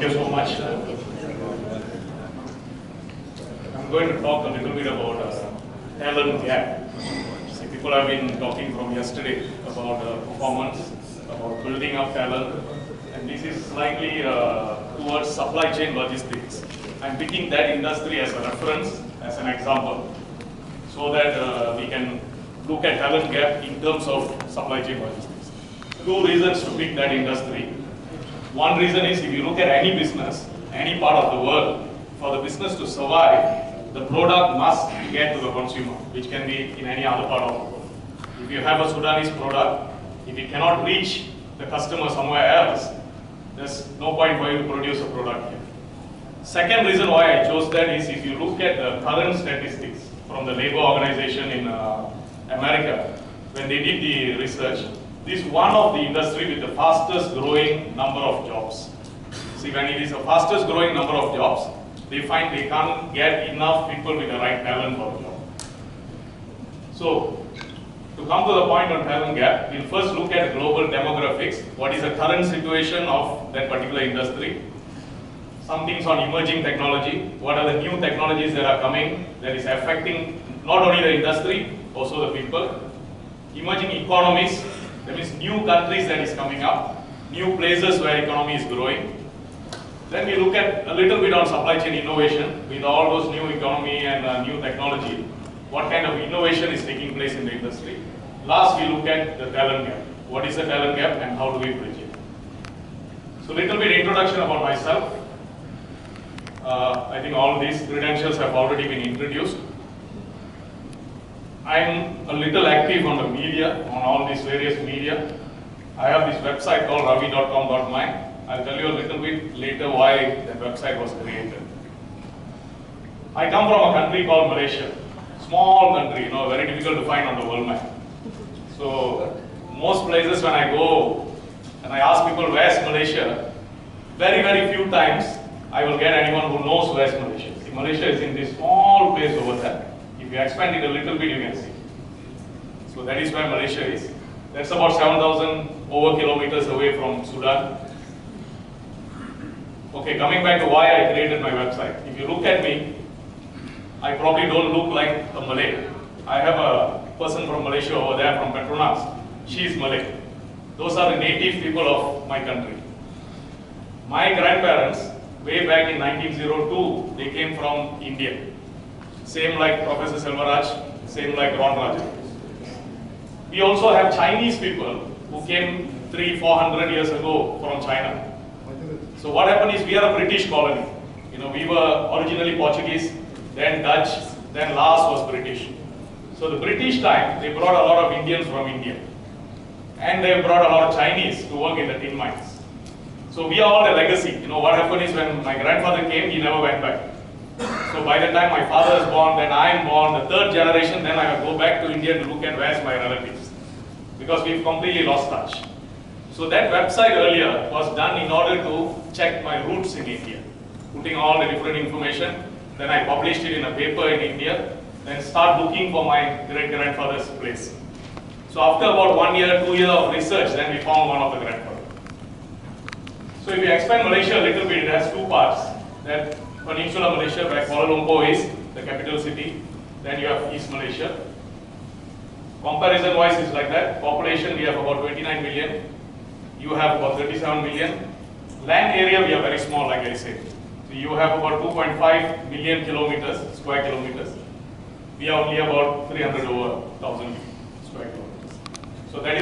you so much. I'm going to talk a little bit about talent gap. See, people have been talking from yesterday about performance, about building up talent, and this is slightly towards supply chain logistics. I'm picking that industry as a reference, as an example, so that we can look at talent gap in terms of supply chain logistics. Two reasons to pick that industry. One reason is if you look at any business, any part of the world, for the business to survive, the product must get to the consumer, which can be in any other part of the world. If you have a Sudanese product, if it cannot reach the customer somewhere else, there's no point for you to produce a product here. Second reason why I chose that is if you look at the current statistics from the labor organization in America, when they did the research, this is one of the industry with the fastest growing number of jobs. See, when it is the fastest growing number of jobs, they find they can't get enough people with the right talent for the job. So, to come to the point on talent gap, we'll first look at global demographics. What is the current situation of that particular industry? Some things on emerging technology. What are the new technologies that are coming that is affecting not only the industry, also the people. Emerging economies, that means new countries that is coming up, new places where economy is growing. Then we look at a little bit on supply chain innovation with all those new economy and new technology. What kind of innovation is taking place in the industry? Last, we look at the talent gap. What is the talent gap and how do we bridge it? So, little bit introduction about myself. I think all these credentials have already been introduced. I'm a little active on the media, on all these various media. I have this website called ravi.com.my. I'll tell you a little bit later why that website was created. I come from a country called Malaysia. Small country, very difficult to find on the world map. So, most places when I go and I ask people where's Malaysia, very, very few times I will get anyone who knows where's Malaysia. See, Malaysia is in this small place over there. If you expand it a little bit, you can see. So that is where Malaysia is. That's about 7,000 over kilometers away from Sudan. Okay, coming back to why I created my website. If you look at me, I probably don't look like a Malay. I have a person from Malaysia over there from Petronas. She is Malay. Those are the native people of my country. My grandparents, way back in 1902, they came from India. Same like Professor Selvaraj, same like Ron Rajan. We also have Chinese people who came 300-400 years ago from China. So what happened is we are a British colony. We were originally Portuguese, then Dutch, then last was British. So the British time, they brought a lot of Indians from India. And they brought a lot of Chinese to work in the tin mines. So we are all a legacy. What happened is when my grandfather came, he never went back. So by the time my father is born, then I am born, the third generation, then I will go back to India to look at where's my relatives. Because we've completely lost touch. So that website earlier was done in order to check my roots in India. Putting all the different information, then I published it in a paper in India, then start looking for my great-grandfather's place. So after about 1 year, 2 years of research, then we found one of the grandfathers. So if you expand Malaysia a little bit, it has two parts. That Peninsular Malaysia, where Kuala Lumpur is, the capital city. Then you have East Malaysia. Comparison-wise, it's like that. Population, we have about 29 million. You have about 37 million. Land area, we are very small, like I said. So you have about 2.5 million kilometers, square kilometers. We are only about 300 over 1,000 square kilometers. So that is